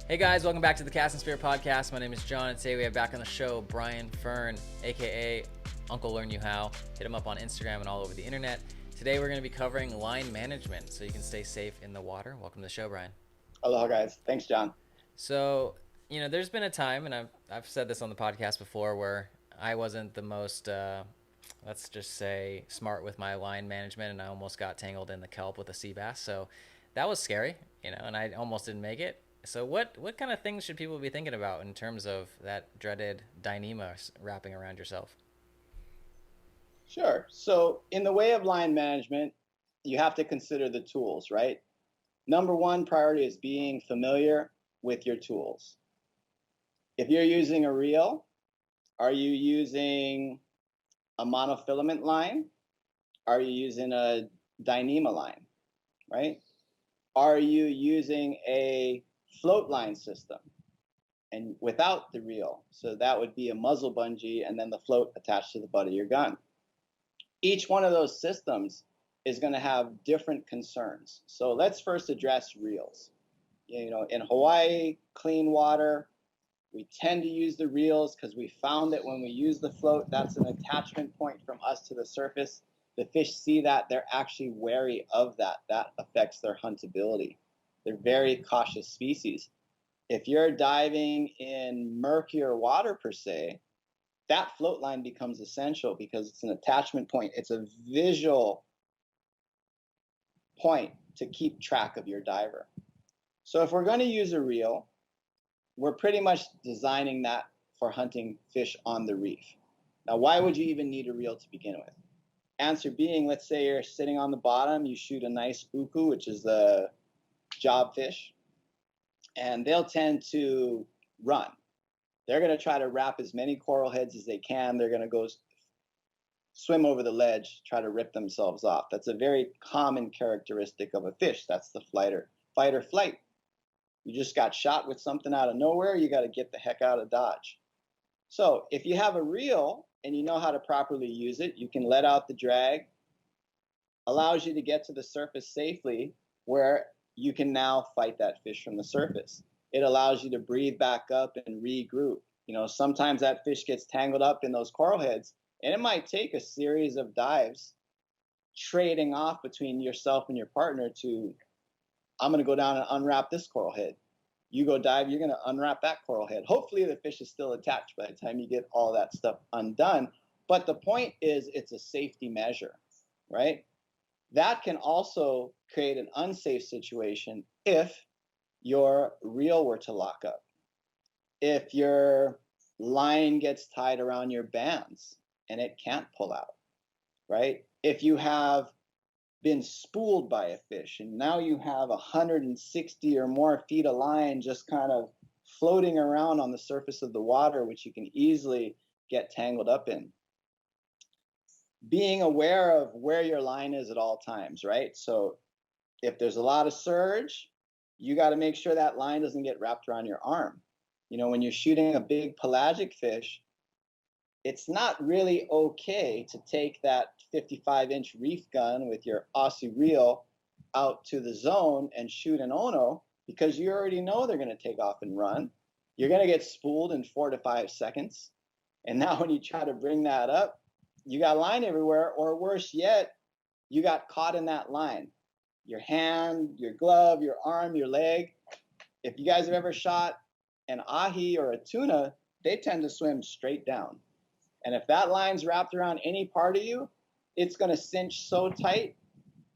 Hey guys, welcome back to the Cast and Spear podcast. My name is John, and today we have back on the show Brian Fern, aka Uncle Learn You How. Hit him up on Instagram and all over the internet. Today we're going to be covering line management so you can stay safe in the water. Welcome to the show, Brian. Aloha, guys. Thanks, John. So, there's been a time, and I've said this on the podcast before, where I wasn't the most, let's just say, smart with my line management, and I almost got tangled in the kelp with a sea bass. So that was scary, and I almost didn't make it. So what kind of things should people be thinking about in terms of that dreaded Dyneema wrapping around yourself? Sure. So, in the way of line management, you have to consider the tools, right? Number one priority is being familiar with your tools. If you're using a reel, are you using a monofilament line? Are you using a Dyneema line, right? Are you using a float line system and without the reel? So that would be a muzzle bungee and then the float attached to the butt of your gun. Each one of those systems is going to have different concerns. So let's first address reels. In Hawaii, clean water, we tend to use the reels because we found that when we use the float, that's an attachment point from us to the surface. The fish see that, they're actually wary of that. That affects their huntability. They're very cautious species. If you're diving in murkier water per se, that float line becomes essential because it's an attachment point. It's a visual point to keep track of your diver. So if we're going to use a reel, we're pretty much designing that for hunting fish on the reef. Now, why would you even need a reel to begin with? Answer being, let's say you're sitting on the bottom, you shoot a nice uku, which is the job fish, and they'll tend to run. They're going to try to wrap as many coral heads as they can. They're going to go swim over the ledge, try to rip themselves off. That's a very common characteristic of a fish. That's the fight or flight. You just got shot with something out of nowhere. You got to get the heck out of Dodge. So if you have a reel and you know how to properly use it, you can let out the drag, allows you to get to the surface safely where you can now fight that fish from the surface. It allows you to breathe back up and regroup. Sometimes that fish gets tangled up in those coral heads, and it might take a series of dives trading off between yourself and your partner to, I'm going to go down and unwrap this coral head. You go dive, you're going to unwrap that coral head. Hopefully the fish is still attached by the time you get all that stuff undone. But the point is, it's a safety measure, right? That can also create an unsafe situation if your reel were to lock up, if your line gets tied around your bands and it can't pull out, right? If you have been spooled by a fish and now you have 160 or more feet of line just kind of floating around on the surface of the water, which you can easily get tangled up in. Being aware of where your line is at all times, right? So if there's a lot of surge, you got to make sure that line doesn't get wrapped around your arm. When you're shooting a big pelagic fish, it's not really okay to take that 55-inch reef gun with your Aussie reel out to the zone and shoot an Ono because you already know they're going to take off and run. You're going to get spooled in 4 to 5 seconds. And now when you try to bring that up, you got line everywhere, or worse yet, you got caught in that line. Your hand, your glove, your arm, your leg. If you guys have ever shot an ahi or a tuna, they tend to swim straight down. And if that line's wrapped around any part of you, it's going to cinch so tight,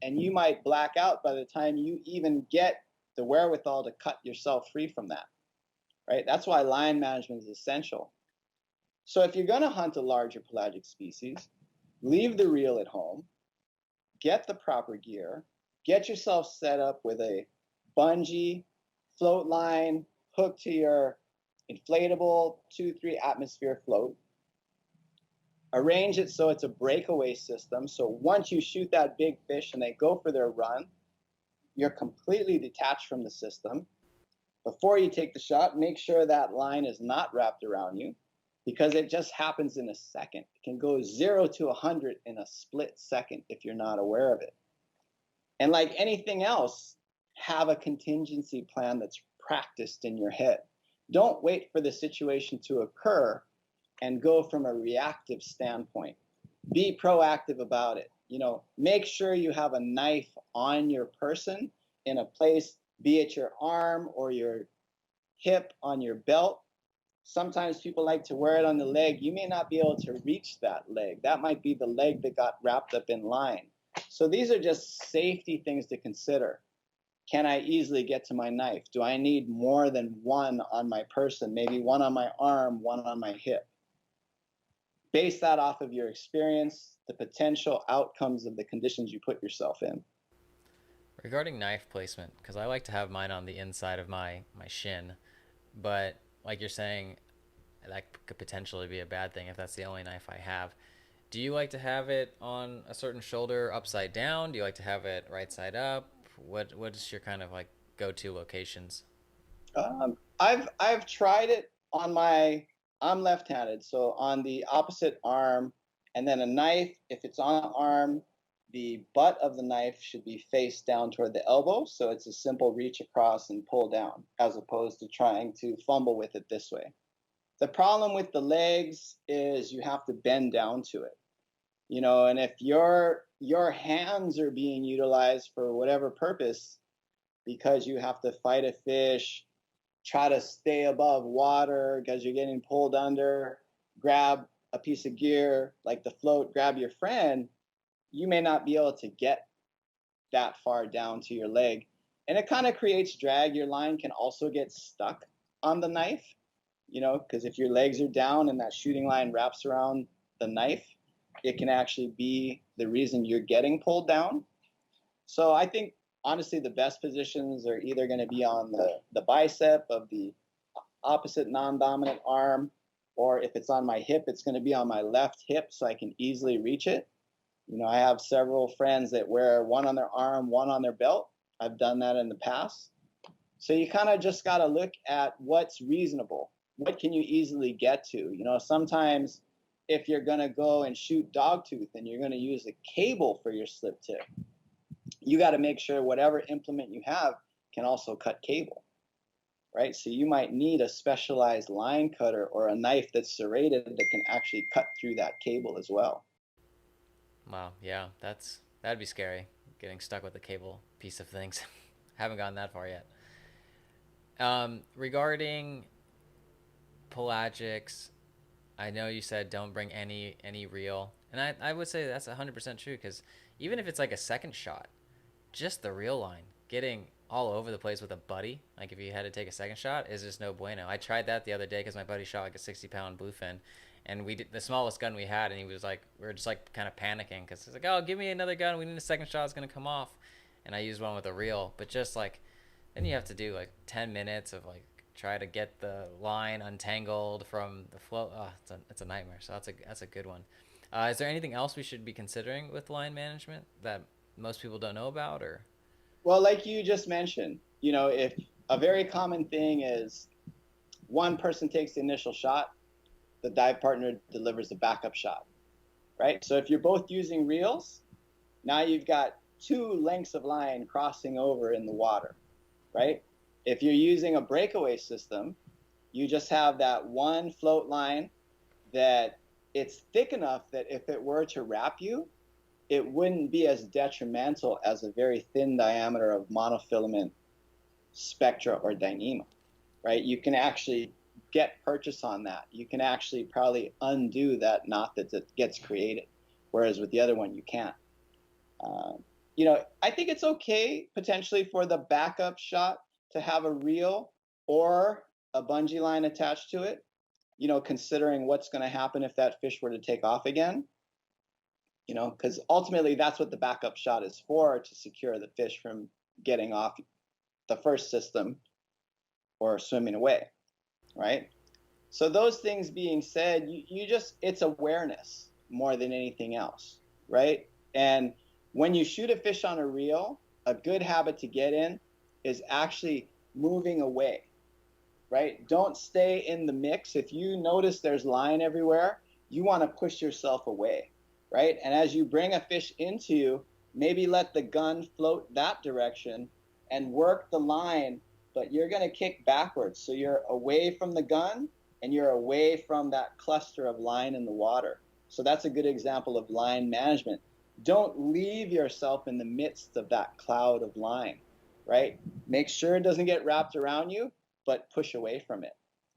and you might black out by the time you even get the wherewithal to cut yourself free from that, right? That's why line management is essential. So if you're going to hunt a larger pelagic species, leave the reel at home, get the proper gear, get yourself set up with a bungee, float line, hooked to your inflatable 2-3 atmosphere float. Arrange it so it's a breakaway system. So once you shoot that big fish and they go for their run, you're completely detached from the system. Before you take the shot, make sure that line is not wrapped around you because it just happens in a second. It can go 0 to 100 in a split second if you're not aware of it. And like anything else, have a contingency plan that's practiced in your head. Don't wait for the situation to occur and go from a reactive standpoint. Be proactive about it. Make sure you have a knife on your person in a place, be it your arm or your hip on your belt. Sometimes people like to wear it on the leg. You may not be able to reach that leg. That might be the leg that got wrapped up in line. So these are just safety things to consider. Can I easily get to my knife? Do I need more than one on my person? Maybe one on my arm, one on my hip. Base that off of your experience, the potential outcomes of the conditions you put yourself in. Regarding knife placement, because I like to have mine on the inside of my shin, but like you're saying, that could potentially be a bad thing if that's the only knife I have. Do you like to have it on a certain shoulder upside down? Do you like to have it right side up? What's your kind of like go-to locations? I've tried it on my. I'm left-handed, so on the opposite arm, and then a knife. If it's on the arm, the butt of the knife should be face down toward the elbow, so it's a simple reach across and pull down, as opposed to trying to fumble with it this way. The problem with the legs is you have to bend down to it. And if your hands are being utilized for whatever purpose, because you have to fight a fish, try to stay above water because you're getting pulled under, grab a piece of gear like the float, grab your friend, you may not be able to get that far down to your leg. And it kind of creates drag. Your line can also get stuck on the knife, because if your legs are down and that shooting line wraps around the knife, it can actually be the reason you're getting pulled down. So I think honestly the best positions are either going to be on the bicep of the opposite non-dominant arm, or if it's on my hip, it's going to be on my left hip so I can easily reach it. I have several friends that wear one on their arm, one on their belt. I've done that in the past. So you kind of just got to look at what's reasonable. What can you easily get to? Sometimes if you're going to go and shoot dogtooth and you're going to use a cable for your slip tip, you got to make sure whatever implement you have can also cut cable, right? So you might need a specialized line cutter or a knife that's serrated that can actually cut through that cable as well. Wow, yeah, that'd be scary, getting stuck with the cable piece of things. Haven't gotten that far yet. Regarding pelagics, I know you said don't bring any reel, and I would say that's 100% true because even if it's like a second shot, just the reel line getting all over the place with a buddy, like if you had to take a second shot, is just no bueno. I tried that the other day because my buddy shot like a 60-pound bluefin, and we did the smallest gun we had, and he was like, we were just like kind of panicking because he's like, oh, give me another gun, we need a second shot, it's gonna come off, and I used one with a reel, but just like then you have to do like 10 minutes of like try to get the line untangled from the float. Oh, it's a nightmare. So that's a good one. Is there anything else we should be considering with line management that most people don't know about, or? Well, like you just mentioned, if a very common thing is one person takes the initial shot, the dive partner delivers the backup shot, right? So if you're both using reels, now you've got two lengths of line crossing over in the water, right? If you're using a breakaway system, you just have that one float line that it's thick enough that if it were to wrap you, it wouldn't be as detrimental as a very thin diameter of monofilament spectra or Dyneema, right? You can actually get purchase on that. You can actually probably undo that knot that gets created, whereas with the other one, you can't. I think it's okay potentially for the backup shot to have a reel or a bungee line attached to it, considering what's going to happen if that fish were to take off again, because ultimately that's what the backup shot is for, to secure the fish from getting off the first system or swimming away, right? So those things being said, it's awareness more than anything else, right? And when you shoot a fish on a reel, a good habit to get in is actually moving away, right? Don't stay in the mix. If you notice there's line everywhere, you want to push yourself away, right? And as you bring a fish into you, maybe let the gun float that direction and work the line but you're going to kick backwards. So you're away from the gun and you're away from that cluster of line in the water. So that's a good example of line management. Don't leave yourself in the midst of that cloud of line, right? Make sure it doesn't get wrapped around you, but push away from it.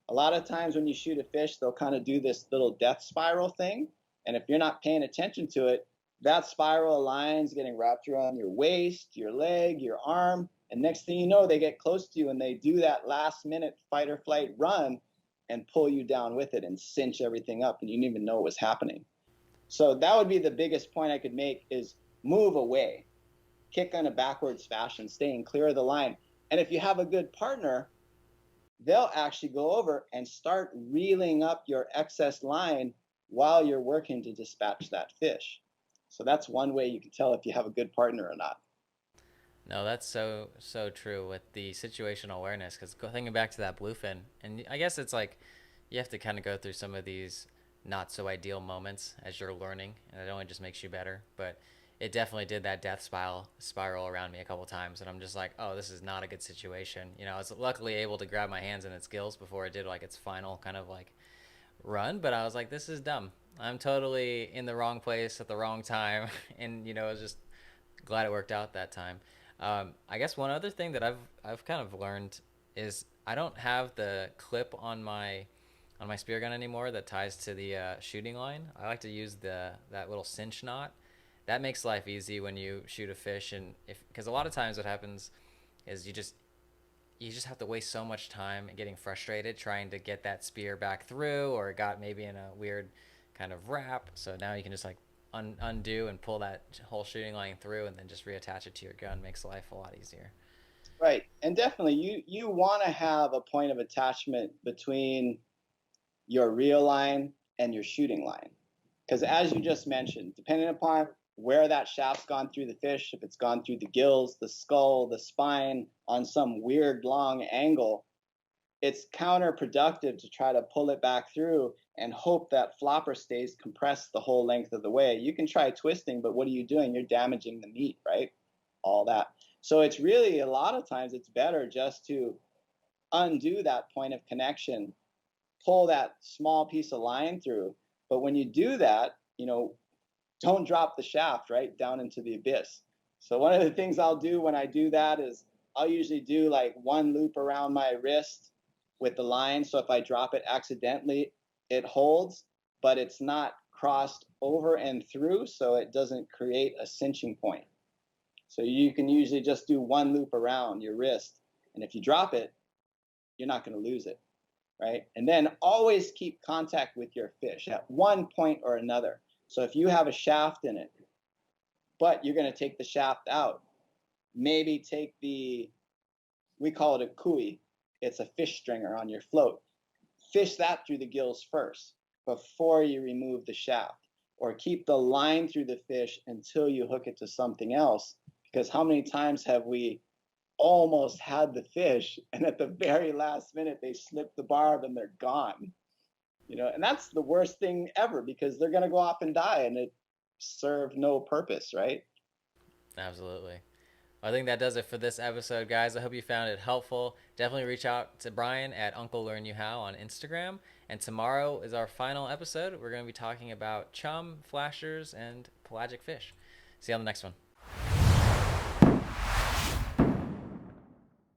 A lot of times when you shoot a fish, they'll kind of do this little death spiral thing. And if you're not paying attention to it, that spiral of lines getting wrapped around your waist, your leg, your arm. And next thing you know, they get close to you and they do that last minute fight or flight run and pull you down with it and cinch everything up. And you didn't even know what was happening. So that would be the biggest point I could make is move away, kick in a backwards fashion, staying clear of the line. And if you have a good partner, they'll actually go over and start reeling up your excess line while you're working to dispatch that fish. So that's one way you can tell if you have a good partner or not. No, that's so true with the situational awareness. Because thinking back to that bluefin, and I guess it's like you have to kind of go through some of these not so ideal moments as you're learning, and it only just makes you better. But it definitely did that death spiral around me a couple times, and I'm just like, oh, this is not a good situation. I was luckily able to grab my hands in its gills before it did like its final kind of like run, but I was like, this is dumb. I'm totally in the wrong place at the wrong time, and I was just glad it worked out that time. I guess one other thing that I've kind of learned is I don't have the clip on my spear gun anymore that ties to the shooting line. I like to use that little cinch knot. That makes life easy when you shoot a fish, and if because a lot of times what happens is you just have to waste so much time getting frustrated trying to get that spear back through, or it got maybe in a weird kind of wrap. So now you can just like undo and pull that whole shooting line through, and then just reattach it to your gun. Makes life a lot easier. Right. And definitely you want to have a point of attachment between your reel line and your shooting line. Because as you just mentioned, depending upon where that shaft's gone through the fish, if it's gone through the gills, the skull, the spine on some weird long angle, it's counterproductive to try to pull it back through and hope that flopper stays compressed the whole length of the way. You can try twisting, but what are you doing? You're damaging the meat, right? All that. So it's really a lot of times it's better just to undo that point of connection, pull that small piece of line through. But when you do that, don't drop the shaft right down into the abyss. So one of the things I'll do when I do that is I'll usually do like one loop around my wrist with the line. So if I drop it accidentally, it holds, but it's not crossed over and through, so it doesn't create a cinching point. So you can usually just do one loop around your wrist. And if you drop it, you're not going to lose it, right? And then always keep contact with your fish at one point or another. So if you have a shaft in it, but you're going to take the shaft out, maybe take we call it a kui. It's a fish stringer on your float. Fish that through the gills first before you remove the shaft, or keep the line through the fish until you hook it to something else. Because how many times have we almost had the fish and at the very last minute they slip the barb and they're gone? And that's the worst thing ever because they're going to go off and die and it served no purpose, right? Absolutely. I think that does it for this episode, guys. I hope you found it helpful. Definitely reach out to Brian at Uncle Learn You How on Instagram. And tomorrow is our final episode. We're going to be talking about chum, flashers, and pelagic fish. See you on the next one.